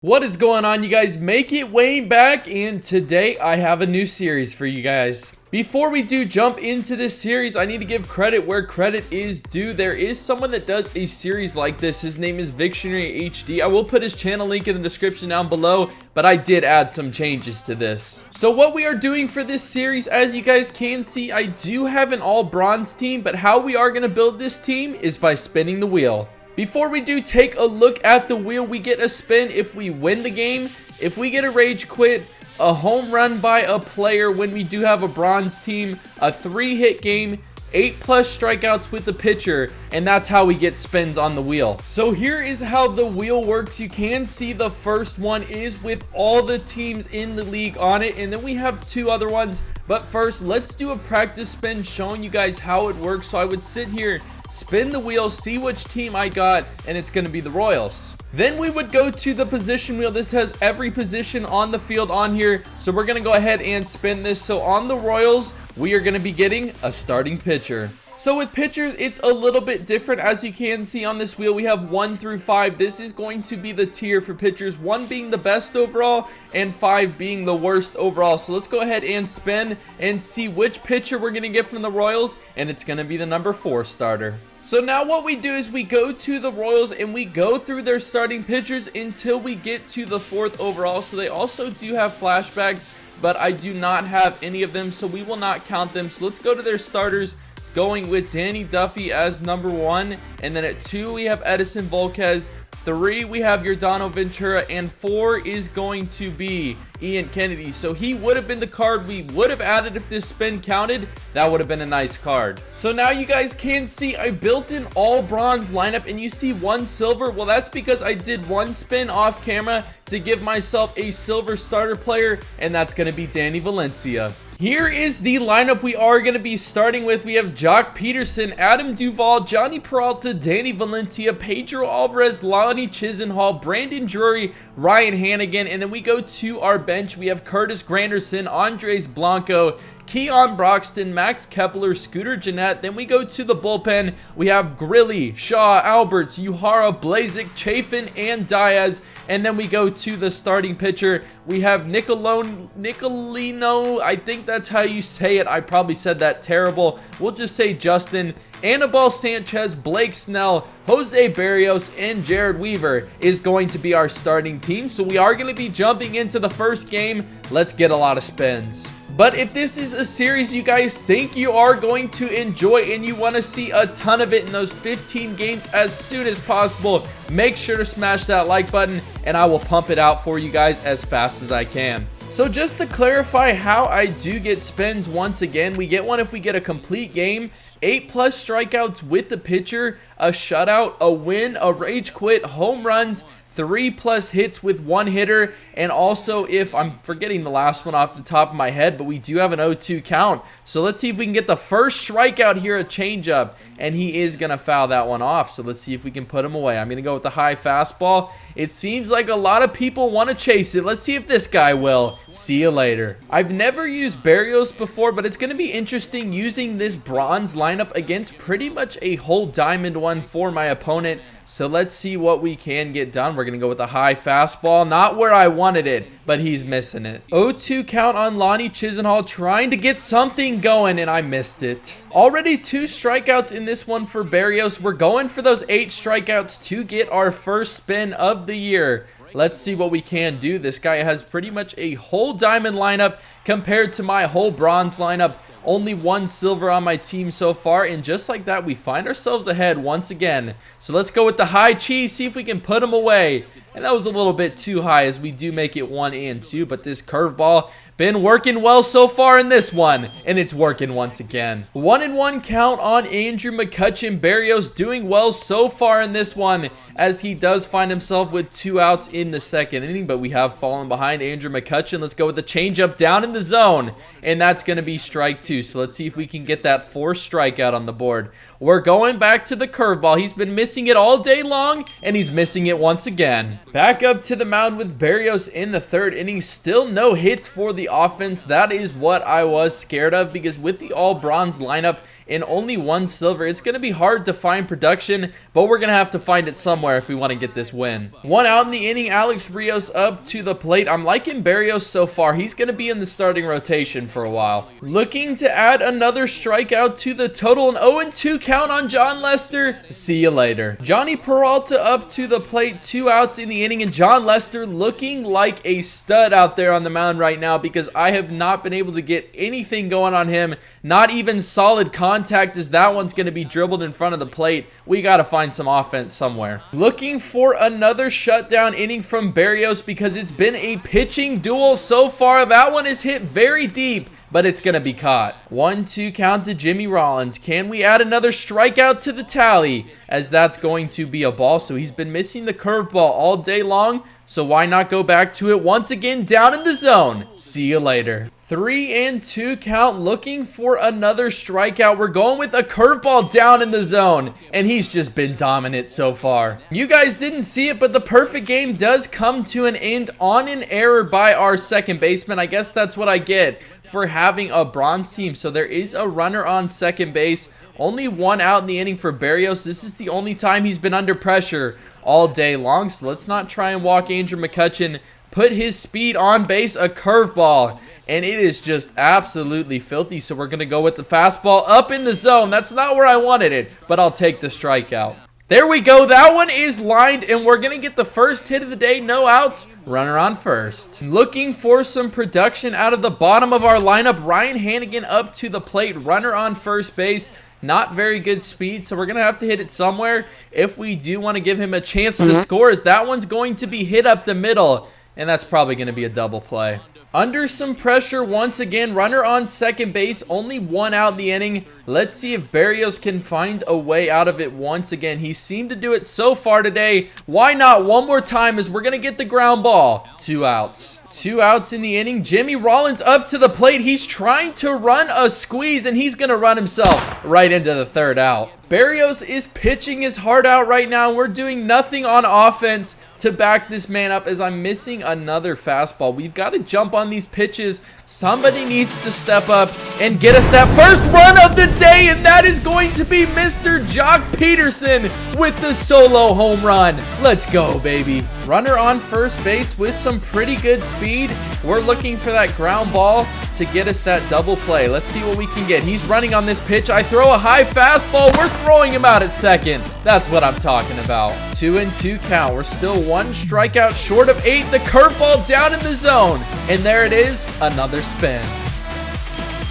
What is going on, you guys? Make It Wayne back, and today I have a new series for you guys. Before we do jump into this series, I need to give credit where credit is due. There is someone that does a series like this. His name is Victionary HD. I will put his channel link in the description down below, but I did add some changes to this. So what we are doing for this series, as you guys can see, I do have an all bronze team, but how we are going to build this team is by spinning the wheel. Before we do take a look at the wheel, we get a spin if we win the game. If we get a rage quit, a home run by a player when we do have a bronze team, a 3-hit game, 8+ strikeouts with the pitcher, and that's how we get spins on the wheel. So here is how the wheel works. You can see the first one is with all the teams in the league on it, and then we have 2 other ones. But first, let's do a practice spin showing you guys how it works. So I would sit here, spin the wheel, see which team I got, and it's going to be the Royals. Then we would go to the position wheel. This has every position on the field on here, so we're going to go ahead and spin this. So on the Royals, we are going to be getting a starting pitcher. So with pitchers, it's a little bit different. As you can see on this wheel, we have 1 through 5. This is going to be the tier for pitchers, 1 being the best overall and 5 being the worst overall. So let's go ahead and spin and see which pitcher we're going to get from the Royals, and it's going to be the number 4 starter. So now what we do is we go to the Royals and we go through their starting pitchers until we get to the 4th overall. So they also do have flashbacks, but I do not have any of them, so we will not count them. So let's go to their starters, going with Danny Duffy as number 1, and then at 2 we have Edinson Volquez, 3 we have Yordano Ventura, and 4 is going to be Ian Kennedy. So he would have been the card we would have added if this spin counted. That would have been a nice card. So now you guys can see I built an all bronze lineup, and you see 1 silver. Well, that's because I did 1 spin off camera to give myself a silver starter player, and that's going to be Danny Valencia. Here is the lineup we are going to be starting with. We have Jock Peterson, Adam Duvall, Johnny Peralta, Danny Valencia, Pedro Alvarez, Lonnie Chisenhall, Brandon Drury, Ryan Hannigan, and then we go to our bench. We have Curtis Granderson, Andres Blanco, Keon Broxton, Max Kepler, Scooter Gennett. Then we go to the bullpen. We have Grilly, Shaw, Alberts, Uhara, Blazik, Chafin, and Diaz. And then we go to the starting pitcher. We have Nicolino, I think that's how you say it. I probably said that terrible. We'll just say Justin. Anibal Sanchez, Blake Snell, Jose Barrios, and Jared Weaver is going to be our starting team. So we are going to be jumping into the first game. Let's get a lot of spins. But if this is a series you guys think you are going to enjoy and you want to see a ton of it in those 15 games as soon as possible, make sure to smash that like button and I will pump it out for you guys as fast as I can. So just to clarify how I do get spins once again, we get one if we get a complete game, 8+ strikeouts with the pitcher, a shutout, a win, a rage quit, home runs, 3+ hits with 1 hitter, and also if I'm forgetting the last one off the top of my head, but we do have an 0-2 count. So let's see if we can get the first strikeout here, a changeup, and he is going to foul that one off. So let's see if we can put him away. I'm going to go with the high fastball. It seems like a lot of people want to chase it. Let's see if this guy will. See you later. I've never used Barrios before, but it's going to be interesting using this bronze lineup against pretty much a whole diamond one for my opponent. So let's see what we can get done. We're going to go with a high fastball. Not where I wanted it, but he's missing it. 0-2 count on Lonnie Chisenhall, trying to get something going, and I missed it. Already 2 strikeouts in this one for Barrios. We're going for those 8 strikeouts to get our first spin of the year. Let's see what we can do. This guy has pretty much a whole diamond lineup compared to my whole bronze lineup. Only 1 silver on my team so far, and just like that, we find ourselves ahead once again. So let's go with the high cheese, see if we can put him away. And that was a little bit too high as we do make it 1 and 2, but this curveball been working well so far in this one, and it's working once again. 1-1 count on Andrew McCutchen. Barrios doing well so far in this one as he does find himself with 2 outs in the 2nd inning, but we have fallen behind Andrew McCutchen. Let's go with the changeup down in the zone, and that's going to be strike 2. So let's see if we can get that 4th strikeout on the board. We're going back to the curveball. He's been missing it all day long, and he's missing it once again. Back up to the mound with Berrios in the third inning. Still no hits for the offense. That is what I was scared of, because with the all bronze lineup and only one silver, it's going to be hard to find production, but we're going to have to find it somewhere if we want to get this win. One out in the inning, Alex Rios up to the plate. I'm liking Berrios so far. He's going to be in the starting rotation for a while. Looking to add another strikeout to the total. An 0-2 count on Jon Lester. See you later. Johnny Peralta up to the plate. 2 outs in the inning, and Jon Lester looking like a stud out there on the mound right now, because I have not been able to get anything going on him. Not even solid contact, as that one's going to be dribbled in front of the plate. We got to find some offense somewhere. Looking for another shutdown inning from Berrios, because it's been a pitching duel so far. That one is hit very deep, but it's going to be caught. 1-2 count to Jimmy Rollins. Can we add another strikeout to the tally, as that's going to be a ball? So he's been missing the curveball all day long, so why not go back to it once again down in the zone? See you later. 3-2 count, looking for another strikeout. We're going with a curveball down in the zone, and he's just been dominant so far. You guys didn't see it, but the perfect game does come to an end on an error by our second baseman. I guess that's what I get for having a bronze team. So there is a runner on second base. Only 1 out in the inning for Berrios. This is the only time he's been under pressure all day long, so let's not try and walk Andrew McCutchen. Put his speed on base, a curveball, and it is just absolutely filthy. So we're going to go with the fastball up in the zone. That's not where I wanted it, but I'll take the strikeout. There we go. That one is lined, and we're going to get the first hit of the day. No outs. Runner on first. Looking for some production out of the bottom of our lineup. Ryan Hanigan up to the plate. Runner on first base. Not very good speed, so we're going to have to hit it somewhere if we do want to give him a chance to score, as that one's going to be hit up the middle, and that's probably going to be a double play. Under some pressure once again, runner on second base, only 1 out in the inning. Let's see if Berrios can find a way out of it once again. He seemed to do it so far today. Why not one more time, as we're going to get the ground ball. 2 outs. 2 outs in the inning. Jimmy Rollins up to the plate. He's trying to run a squeeze, and he's going to run himself right into the 3rd out. Berrios is pitching his heart out right now. We're doing nothing on offense to back this man up, as I'm missing another fastball. We've got to jump on these pitches. Somebody needs to step up and get us that first run of the day, and that is going to be Mr. Joc Pederson with the solo home run. Let's go, baby. Runner on first base with some pretty good speed. We're looking for that ground ball to get us that double play. Let's see what we can get. He's running on this pitch. I throw a high fastball. We're throwing him out at second. That's what I'm talking about. 2-2 count. We're still 1 strikeout short of 8. The curveball down in the zone. And there it is. Another spin.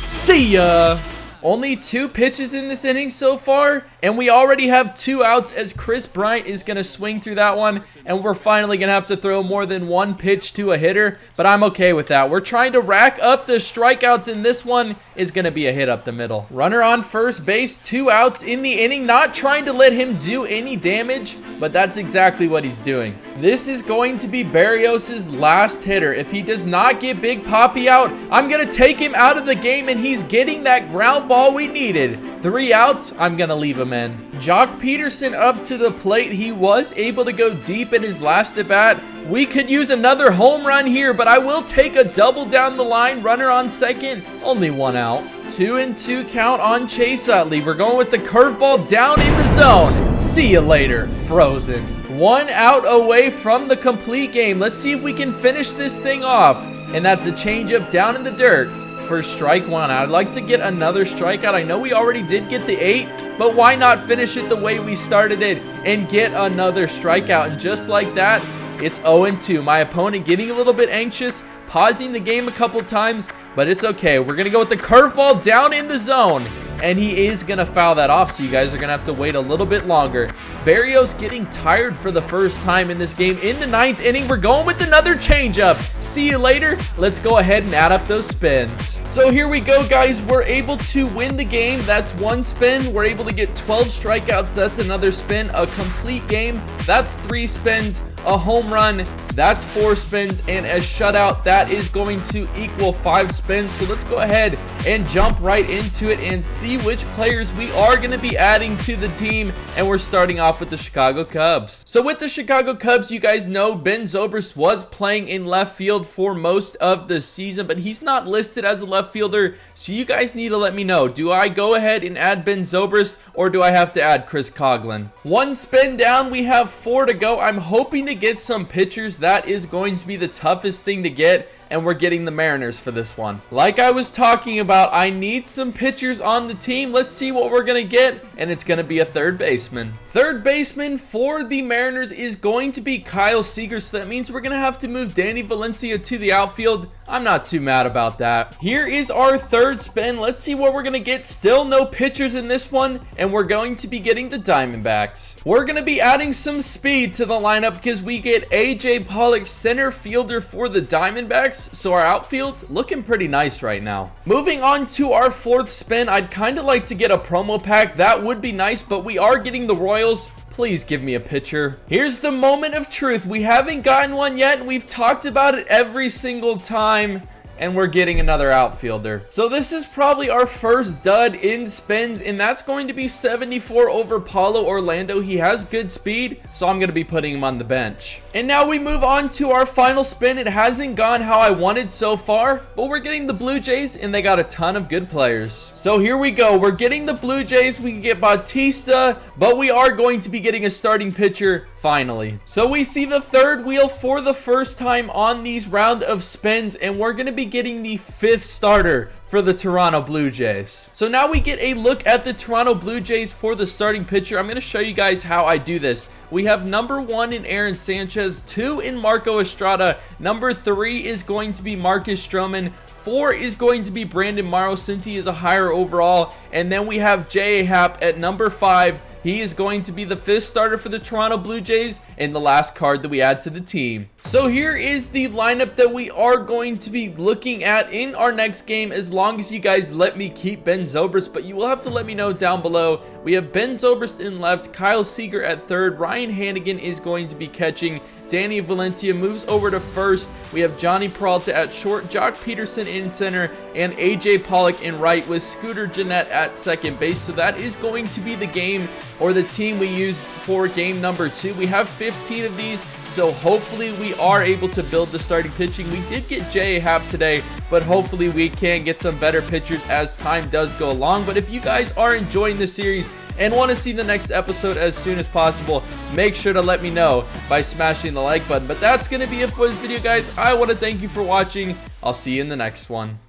See ya. Only 2 pitches in this inning so far, and we already have 2 outs, as Chris Bryant is going to swing through that one, and we're finally going to have to throw more than 1 pitch to a hitter, but I'm okay with that. We're trying to rack up the strikeouts, and this one is going to be a hit up the middle. Runner on first base, 2 outs in the inning, not trying to let him do any damage, but that's exactly what he's doing. This is going to be Berrios' last hitter. If he does not get Big Papi out, I'm going to take him out of the game, and he's getting that ground ball we needed. 3 outs, I'm gonna leave him in. Joc Pederson up to the plate. He was able to go deep in his last at bat. We could use another home run here, but I will take a double down the line. Runner on second, only 1 out. 2-2 count on Chase Utley. We're going with the curveball down in the zone. See you later, Frozen. 1 out away from the complete game. Let's see if we can finish this thing off. And that's a changeup down in the dirt for strike 1. I'd like to get another strikeout. I know we already did get the 8, but why not finish it the way we started it and get another strikeout? And just like that, it's 0-2. My opponent getting a little bit anxious, pausing the game a couple times, but it's okay. We're going to go with the curveball down in the zone, and he is going to foul that off, so you guys are going to have to wait a little bit longer. Berrios getting tired for the first time in this game. In the 9th inning, we're going with another changeup. See you later. Let's go ahead and add up those spins. So here we go, guys. We're able to win the game. That's 1 spin. We're able to get 12 strikeouts. That's another spin. A complete game. That's 3 spins. A home run. That's 4 spins, and a shutout, that is going to equal 5 spins. So let's go ahead and jump right into it and see which players we are going to be adding to the team. And we're starting off with the Chicago Cubs. So with the Chicago Cubs, you guys know Ben Zobrist was playing in left field for most of the season, but he's not listed as a left fielder. So you guys need to let me know, do I go ahead and add Ben Zobrist, or do I have to add Chris Coghlan? 1 spin down, we have 4 to go. I'm hoping to get some pitchers. That is going to be the toughest thing to get, and we're getting the Mariners for this one. Like I was talking about, I need some pitchers on the team. Let's see what we're going to get, and it's going to be a third baseman. Third baseman for the Mariners is going to be Kyle Seager, so that means we're going to have to move Danny Valencia to the outfield. I'm not too mad about that. Here is our third spin. Let's see what we're going to get. Still no pitchers in this one, and we're going to be getting the Diamondbacks. We're going to be adding some speed to the lineup because we get AJ Pollock, center fielder for the Diamondbacks. So our outfield looking pretty nice right now. Moving on to our 4th spin, I'd kind of like to get a promo pack. That would be nice, but we are getting the Royals. Please give me a pitcher. Here's the moment of truth. We haven't gotten one yet, and we've talked about it every single time. And we're getting another outfielder. So this is probably our first dud in spins, and that's going to be 74 over Paulo Orlando. He has good speed, so I'm going to be putting him on the bench. And now we move on to our final spin. It hasn't gone how I wanted so far, but we're getting the Blue Jays, and they got a ton of good players. So here we go. We're getting the Blue Jays. We can get Bautista, but we are going to be getting a starting pitcher finally. So we see the third wheel for the first time on these round of spins, and we're going to be getting the 5th starter for the Toronto Blue Jays. So now we get a look at the Toronto Blue Jays for the starting pitcher. I'm going to show you guys how I do this. We have number 1 in Aaron Sanchez, 2 in Marco Estrada, number 3 is going to be Marcus Stroman, 4 is going to be Brandon Morrow since he is a higher overall, and then we have J.A. Happ at number 5. He is going to be the 5th starter for the Toronto Blue Jays and the last card that we add to the team. So here is the lineup that we are going to be looking at in our next game, as long as you guys let me keep Ben Zobrist, but you will have to let me know down below. We have Ben Zobrist in left, Kyle Seager at 3rd, Ryan Hannigan is going to be catching, Danny Valencia moves over to first. We have Johnny Peralta at short, Jock Peterson in center, and AJ Pollock in right with Scooter Gennett at second base. So that is going to be the game, or the team we use for game number 2. We have 15 of these, so hopefully we are able to build the starting pitching. We did get J.A. Happ today, but hopefully we can get some better pitchers as time does go along. But if you guys are enjoying this series and want to see the next episode as soon as possible, make sure to let me know by smashing the like button. But that's going to be it for this video, guys. I want to thank you for watching. I'll see you in the next one.